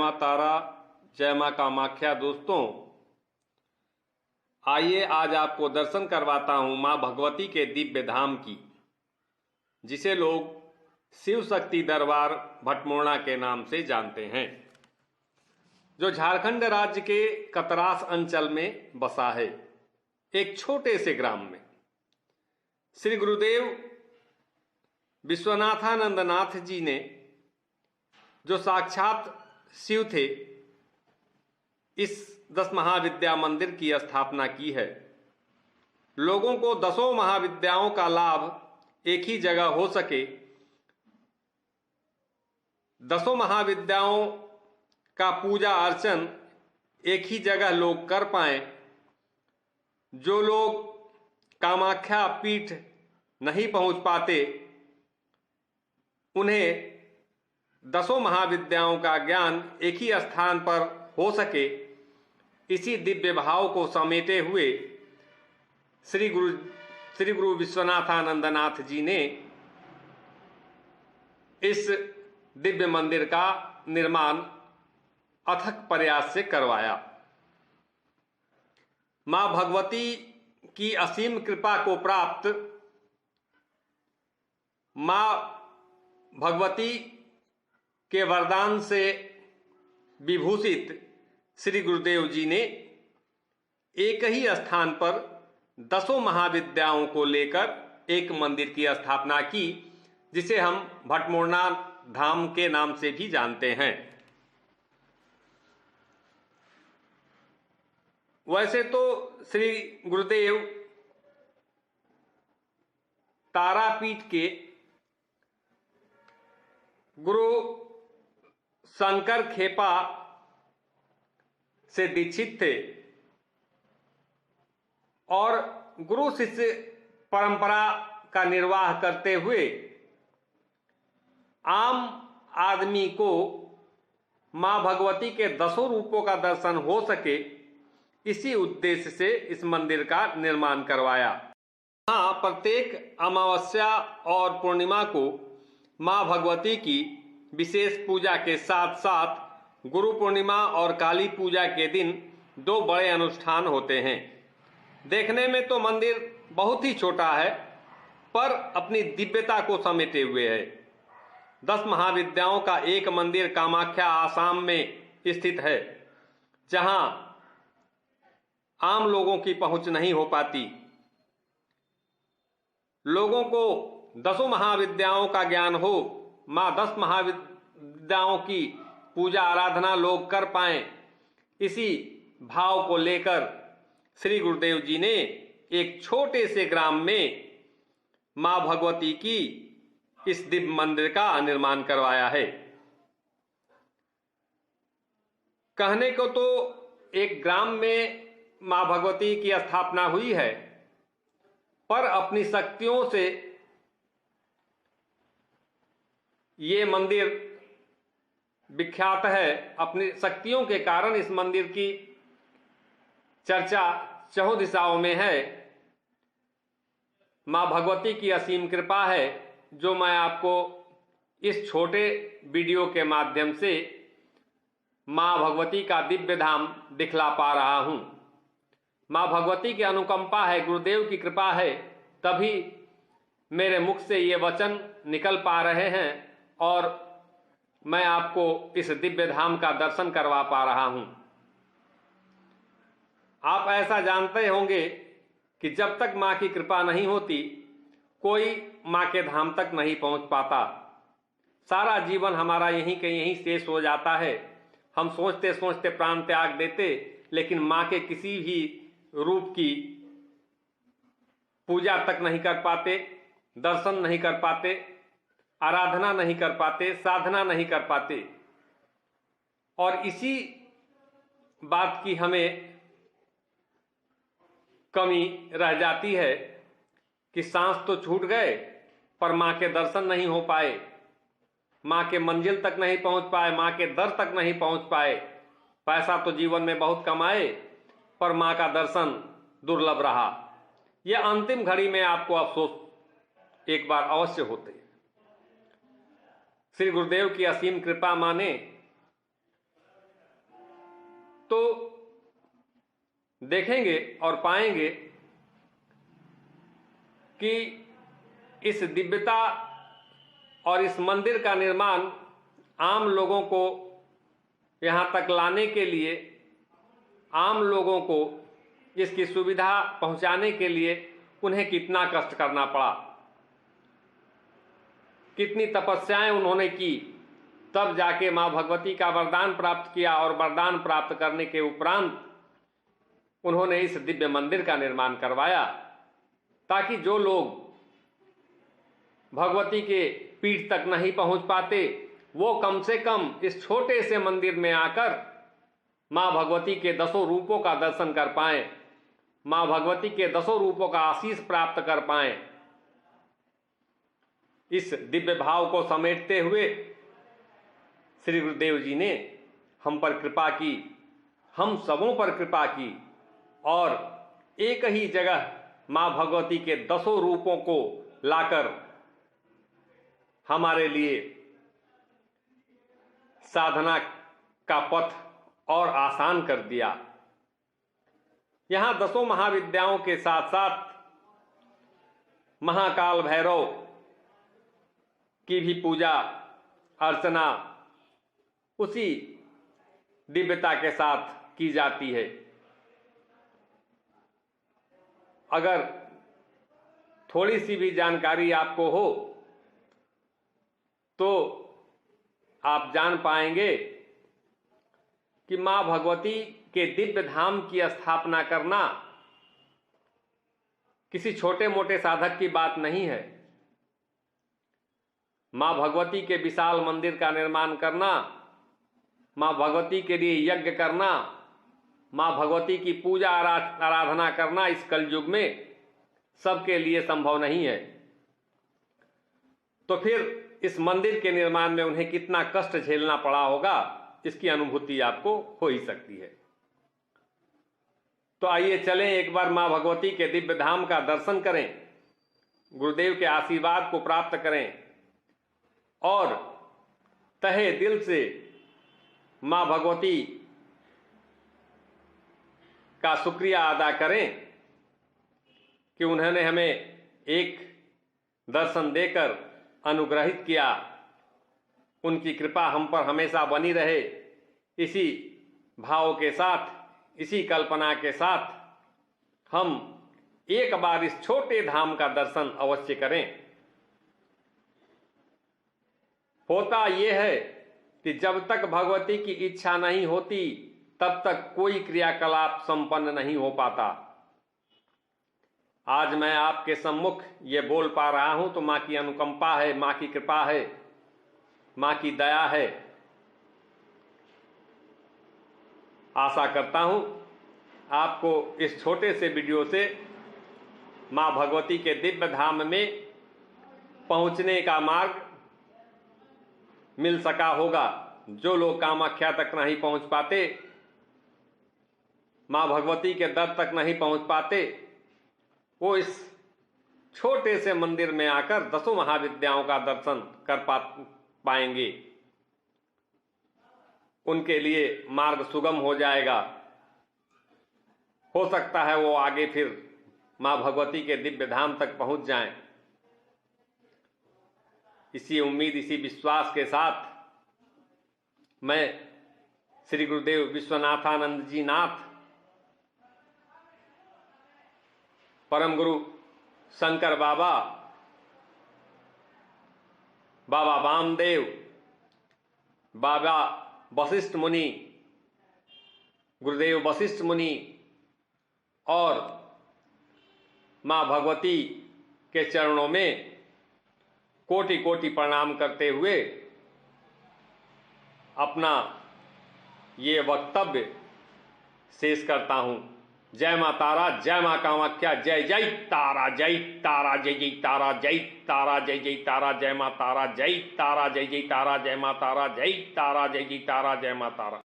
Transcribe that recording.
माँ तारा, जय माँ कामाख्या। दोस्तों, आइए आज आपको दर्शन करवाता हूँ माँ भगवती के दिव्य धाम की, जिसे लोग शिव शक्ति दरबार भटमोरना के नाम से जानते हैं, जो झारखंड राज्य के कतरास अंचल में बसा है। एक छोटे से ग्राम में श्री गुरुदेव विश्वनाथानंदनाथ जी ने, जो साक्षात शिव थे, इस 10 महाविद्या मंदिर की स्थापना की है। लोगों को 10 महाविद्याओं का लाभ एक ही जगह हो सके, 10 महाविद्याओं का पूजा अर्चन एक ही जगह लोग कर पाएं। जो लोग कामाख्या पीठ नहीं पहुंच पाते, उन्हें 10 महाविद्याओं का ज्ञान एक ही स्थान पर हो सके, इसी दिव्य भाव को समेटे हुए श्री गुरु विश्वनाथानंदनाथ जी ने इस दिव्य मंदिर का निर्माण अथक प्रयास से करवाया। मां भगवती की असीम कृपा को प्राप्त मां भगवती के वरदान से विभूषित श्री गुरुदेव जी ने एक ही स्थान पर 10 महाविद्याओं को लेकर एक मंदिर की स्थापना की, जिसे हम भटमोरना धाम के नाम से भी जानते हैं। वैसे तो श्री गुरुदेव तारापीठ के गुरु शंकर खेपा से दीक्षित थे और गुरु शिष्य परंपरा का निर्वाह करते हुए आम आदमी को मां भगवती के 10 रूपों का दर्शन हो सके, इसी उद्देश्य से इस मंदिर का निर्माण करवाया। यहाँ प्रत्येक अमावस्या और पूर्णिमा को मां भगवती की विशेष पूजा के साथ साथ गुरु पूर्णिमा और काली पूजा के दिन 2 बड़े अनुष्ठान होते हैं। देखने में तो मंदिर बहुत ही छोटा है, पर अपनी दिव्यता को समेटे हुए है। 10 महाविद्याओं का एक मंदिर कामाख्या, आसाम में स्थित है, जहां आम लोगों की पहुंच नहीं हो पाती। लोगों को 10 महाविद्याओं का ज्ञान हो, मां 10 महाविद्याओं की पूजा आराधना लोग कर पाएं, इसी भाव को लेकर श्री गुरुदेव जी ने एक छोटे से ग्राम में मां भगवती की इस दिव्य मंदिर का निर्माण करवाया है। कहने को तो एक ग्राम में मां भगवती की स्थापना हुई है, पर अपनी शक्तियों से ये मंदिर विख्यात है। अपनी शक्तियों के कारण इस मंदिर की चर्चा चहुं दिशाओं में है। मां भगवती की असीम कृपा है, जो मैं आपको इस छोटे वीडियो के माध्यम से मां भगवती का दिव्य धाम दिखला पा रहा हूं। मां भगवती की अनुकंपा है, गुरुदेव की कृपा है, तभी मेरे मुख से ये वचन निकल पा रहे हैं और मैं आपको इस दिव्य धाम का दर्शन करवा पा रहा हूं। आप ऐसा जानते होंगे कि जब तक मां की कृपा नहीं होती, कोई मां के धाम तक नहीं पहुंच पाता। सारा जीवन हमारा यहीं के यहीं शेष हो जाता है। हम सोचते सोचते प्राण त्याग देते, लेकिन मां के किसी भी रूप की पूजा तक नहीं कर पाते, दर्शन नहीं कर पाते, आराधना नहीं कर पाते, साधना नहीं कर पाते। और इसी बात की हमें कमी रह जाती है कि सांस तो छूट गए, पर मां के दर्शन नहीं हो पाए, मां के मंजिल तक नहीं पहुंच पाए, मां के दर तक नहीं पहुंच पाए। पैसा तो जीवन में बहुत कमाए, पर मां का दर्शन दुर्लभ रहा। यह अंतिम घड़ी में आपको अफसोस एक बार अवश्य होते। श्री गुरुदेव की असीम कृपा माने तो देखेंगे और पाएंगे कि इस दिव्यता और इस मंदिर का निर्माण आम लोगों को यहाँ तक लाने के लिए, आम लोगों को इसकी सुविधा पहुँचाने के लिए उन्हें कितना कष्ट करना पड़ा, कितनी तपस्याएं उन्होंने की, तब जाके माँ भगवती का वरदान प्राप्त किया और वरदान प्राप्त करने के उपरांत उन्होंने इस दिव्य मंदिर का निर्माण करवाया, ताकि जो लोग भगवती के पीठ तक नहीं पहुंच पाते वो कम से कम इस छोटे से मंदिर में आकर माँ भगवती के 10 रूपों का दर्शन कर पाएं, माँ भगवती के 10 रूपों का आशीष प्राप्त कर पाएं। इस दिव्य भाव को समेटते हुए श्री गुरुदेव जी ने हम पर कृपा की, हम सबों पर कृपा की और एक ही जगह माँ भगवती के 10 रूपों को लाकर हमारे लिए साधना का पथ और आसान कर दिया। यहाँ 10 महाविद्याओं के साथ साथ महाकाल भैरव की भी पूजा अर्चना उसी दिव्यता के साथ की जाती है। अगर थोड़ी सी भी जानकारी आपको हो तो आप जान पाएंगे कि माँ भगवती के दिव्य धाम की स्थापना करना किसी छोटे मोटे साधक की बात नहीं है। माँ भगवती के विशाल मंदिर का निर्माण करना, माँ भगवती के लिए यज्ञ करना, माँ भगवती की पूजा आराधना करना इस कलयुग में सबके लिए संभव नहीं है। तो फिर इस मंदिर के निर्माण में उन्हें कितना कष्ट झेलना पड़ा होगा, इसकी अनुभूति आपको हो ही सकती है। तो आइए चलें एक बार माँ भगवती के दिव्य धाम का दर्शन करें, गुरुदेव के आशीर्वाद को प्राप्त करें और तहे दिल से माँ भगवती का शुक्रिया अदा करें कि उन्होंने हमें एक दर्शन देकर अनुग्रहित किया। उनकी कृपा हम पर हमेशा बनी रहे। इसी भाव के साथ, इसी कल्पना के साथ हम एक बार इस छोटे धाम का दर्शन अवश्य करें। होता यह है कि जब तक भगवती की इच्छा नहीं होती तब तक कोई क्रियाकलाप संपन्न नहीं हो पाता। आज मैं आपके सम्मुख ये बोल पा रहा हूं तो माँ की अनुकंपा है, माँ की कृपा है, माँ की दया है। आशा करता हूं आपको इस छोटे से वीडियो से माँ भगवती के दिव्य धाम में पहुंचने का मार्ग मिल सका होगा। जो लोग कामाख्या तक नहीं पहुंच पाते, माँ भगवती के दर तक नहीं पहुंच पाते, वो इस छोटे से मंदिर में आकर 10 महाविद्याओं का दर्शन कर पाएंगे। उनके लिए मार्ग सुगम हो जाएगा। हो सकता है वो आगे फिर माँ भगवती के दिव्य धाम तक पहुंच जाएं। इसी उम्मीद, इसी विश्वास के साथ मैं श्री गुरुदेव विश्वनाथानंद जी नाथ, परम गुरु शंकर बाबा, बाबा वामदेव, बाबा वशिष्ठ मुनि, गुरुदेव वशिष्ठ मुनि और माँ भगवती के चरणों में कोटि कोटि प्रणाम करते हुए अपना ये वक्तव्य शेष करता हूँ। जय माँ तारा, जय माँ कामाख्या, जय जय तारा, जय तारा, जय जय तारा, जय तारा, जय जय तारा, जय माँ तारा, जय तारा, जय जय तारा, जय माँ तारा, जय तारा, जय जय तारा, जय माँ तारा।